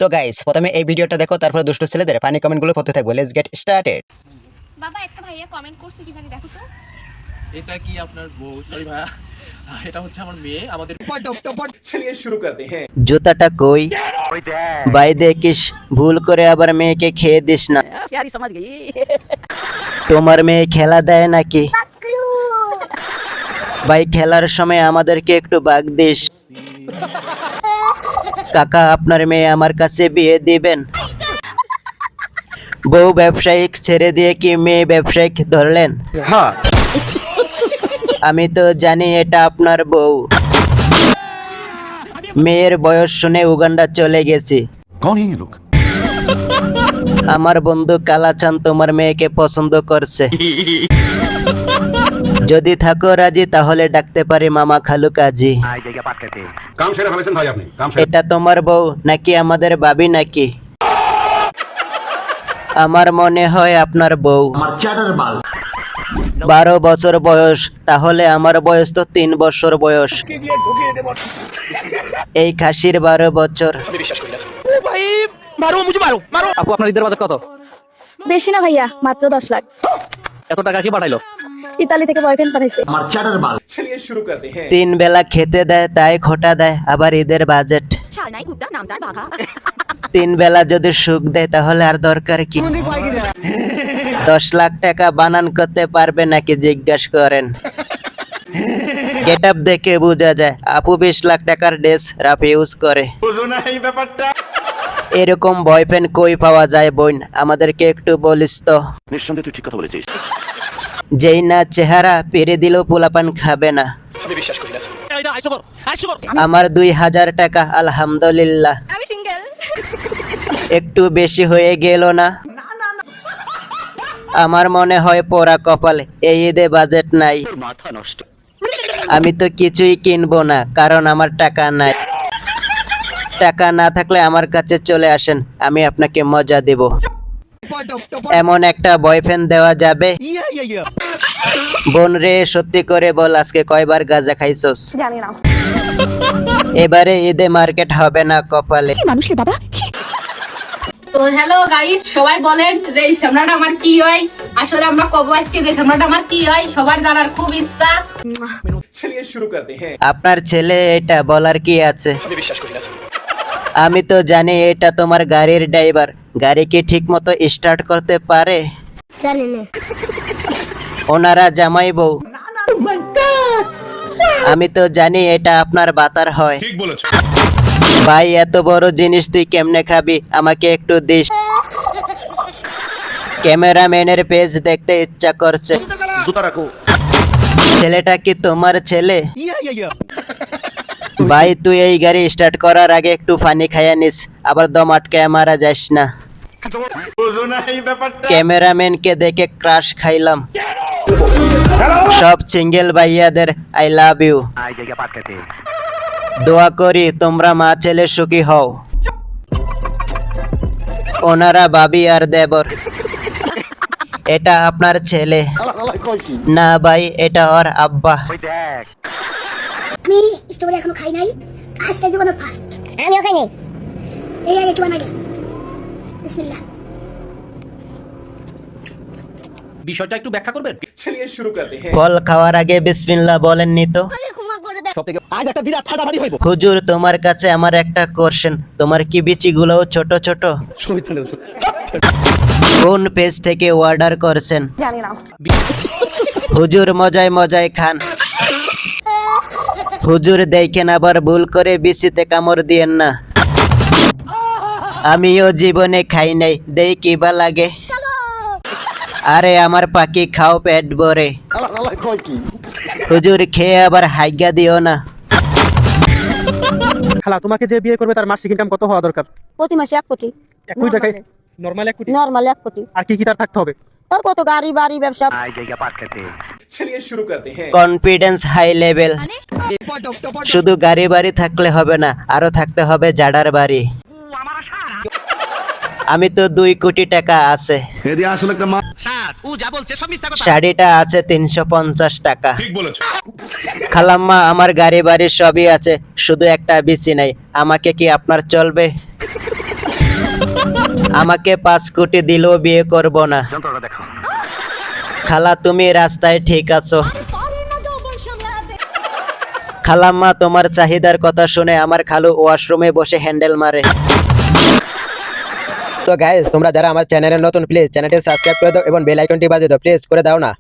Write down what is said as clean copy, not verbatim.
তো গাইস প্রথমে এই ভিডিওটা দেখো, তারপরে দুষ্ট ছেলেদের ফানি কমেন্টগুলো পড়তে থাকবো। Let's get started. বাবা একটা ভাইয়া কমেন্ট করছে কি জানি দেখো তো। এটা কি আপনার বউ? সরি ভাইয়া, এটা হচ্ছে আমার মেয়ে। আমাদের चलिए शुरू करते हैं। জুতাটা কই ভাই, দেখিস ভুল করে আবার মেয়েকে খেয়ে দিস না। प्यारी समझ गई। তোমার মেয়ে খেলা দেয় নাকি ভাই? খেলার সময় আমাদেরকে একটু ভাগ দিস। কাকা আপনার মেয়ে আমার কাছে বিয়ে দিবেন? বউ ব্যবসায়িক ছেড়ে দিয়ে কি মেয়ে ব্যবসায়িক ধরলেন? আমি তো জানি এটা আপনার বউ। মেয়ের বয়স শুনে উগান্ডা চলে গেছি। कौन है ये लोग? আমার বন্ধু কালাচান তোমার মেয়েকে পছন্দ করছে। যদি থাকো রাজি তাহলে ডাকতে পারি মামা খালু কাজী। काम शेरा फैशन भाई आपने काम शेरा এটা তোমার বউ নাকি আমাদের ভাবি নাকি? আমার মনে হয় আপনার বউ। 12 বছর বয়স, তাহলে আমার বয়স তো 3 বছর বয়স। এই খাসির 12 বছর। আপু, আপনার ঈদের বাজার কত? বেশি না ভাইয়া, মাত্র 10 লাখ। এত টাকা কি পাঠাইলো? ইতালি থেকে বয়ফ্রেন্ড পাঠাইছে। चलिए शुरू करते हैं। 3 বেলা খেতে দেয় তাই খোটা দেয়, আবার ঈদের বাজেট। शालनाई कुत्ता नामदार भागा। 3 বেলা যদি সুখ দেয় তাহলে আর দরকার কি? 10 লাখ টাকা বানান করতে পারবে নাকি জিজ্ঞাসা করেন। গেটআপ দেখে বোঝা যায় আপু 20 লাখ টাকার ড্রেস রাফ ইউজ করে। এরকম বয়ফ্রেন্ড কই পাওয়া যায় বোন? আমাদেরকে একটু বলিস তো। নিঃসন্দেহে তুই ঠিক কথা বলেছিস। যেই না চেহারা পেরে দিলেও পোলাপান খাবে না। আমি বিশ্বাস করি না। আমার 2000 টাকা আলহামদুলিল্লাহ। আমি সিঙ্গেল। একটু বেশি হয়ে গেল না? আমার মনে হয় পোড়া কপালে এই ঈদে বাজেট নাই। মাথা নষ্ট। আমি তো কিছুই কিনবো না, কারণ আমার টাকা নাই। টাকা না থাকলে আমার কাছে চলে আসেন, আমি আপনাকে মজা দেব। এমন একটা বয়ফ্রেন্ড দেওয়া যাবে? বোন রে, সত্যি করে বল আজকে কয়বার গাঁজা খাইছস? জানি না। এবারে ঈদে মার্কেট হবে না কপালে। মানুষ রে বাবা। তো হ্যালো গাইস, সবাই বলেন যে এই সামনাটা আমার কি হয়। আসলে আমরা কব আজকে যে সামনাটা আমার কি হয় সবার জানার খুব ইচ্ছা। चलिए शुरू करते हैं। আপনার ছেলে এটা বলার কি আছে? আমি বিশ্বাস করি না। আমি তো জানি এটা তোমার গাড়ির ড্রাইভার। গাড়ি কি ঠিক মতো স্টার্ট করতে পারে? ওনারা জামাই বউ। আমি তো জানি এটা আপনার বাতার হয়। ঠিক বলেছো। ভাই এত বড় জিনিস তুই কেমনে খাবি? আমাকে একটু দিস। ক্যামেরাম্যানের পেজ দেখতে ইচ্ছা করছে। জুতা রাখো। ছেলেটা কি তোমার ছেলে? ভাই তুই এই গাড়ি স্টার্ট করার আগে একটু পানি খাইয়া নিস, আবার দম আটকায় মারা যাস না। বুঝো না এই ব্যাপারটা। ক্যামেরাম্যানকে দেখে ক্রাশ খাইলাম। সব সিঙ্গেল ভাইয়াদের আই লাভ ইউ। দোয়া করি তোমরা মা ছেলে সুখী হও। ওনারা ভাবি আর দেবর। এটা আপনার ছেলে না ভাই, এটা ওর আব্বা। আমি স্ট্রবেরি এখনো খাই নাই, আজকে জীবনে ফার্স্ট। আমিও খাই নাই, এই আগে কি বানাগে। বিসমিল্লাহ। বিষয়টা একটু ব্যাখ্যা করবেন? चलिए शुरू करते हैं। ফল খাওয়ার আগে বিসমিল্লাহ বলেননি তো? হুজুর তোমার কাছে আমার একটা কোশ্চেন, তোমার কি বিচিগুলোও ছোট ছোট? কোন পেজ থেকে অর্ডার করছেন? জানি না। হুজুর মজায় মজায় খান। হুজুর দেখেন আবার ভুল করে বিচিতে কামড় দিয়েন না। আমিও জীবনে খাই নাই, দেই কিবা লাগে। আরে আমার পাখি খাও পেট ভরে। হুজুর খেয়ে আবার হাইগা দিও না। খালা, তোমাকে যে বিয়ে করবে তার মাসিক ইনকাম কত হওয়া দরকার? প্রতি মাসে 1 কোটি। 1 কোটি টাকায় নরমাল 1 কোটি? নরমাল 1 কোটি। আর কি কি তার থাকতে হবে? তারপর তো গাড়ি বাড়ি ব্যবসা। चलिए शुरू करते हैं। Confidence high level. শুধু গাড়ি বাড়ি থাকলে হবে না, আরো থাকতে হবে জাডার বাড়ি। আমি তো 2 কোটি টাকা আছে। এদি আসলে একটা মা। শাড়িটা আছে 350 টাকা। ঠিক বলেছো। খালাম্মা আমার গাড়ি বাড়ি সবই আছে, শুধু একটা বিচি নাই। আমাকে কি আপনার চলবে? আমাকে 5 কোটি দিলেও বিয়ে করব না। খালা তুমি রাস্তায় ঠিক আছো। খালাম্মা তোমার চাহিদার কথা শুনে আমার খালু ওয়াশরুমে বসে হ্যান্ডেল মারে। তো গাইস তোমরা যারা আমার চ্যানেলে নতুন প্লিজ চ্যানেলটি সাবস্ক্রাইব করে দাও এবং বেল আইকনটি বাজিয়ে দাও প্লিজ করে দাও না।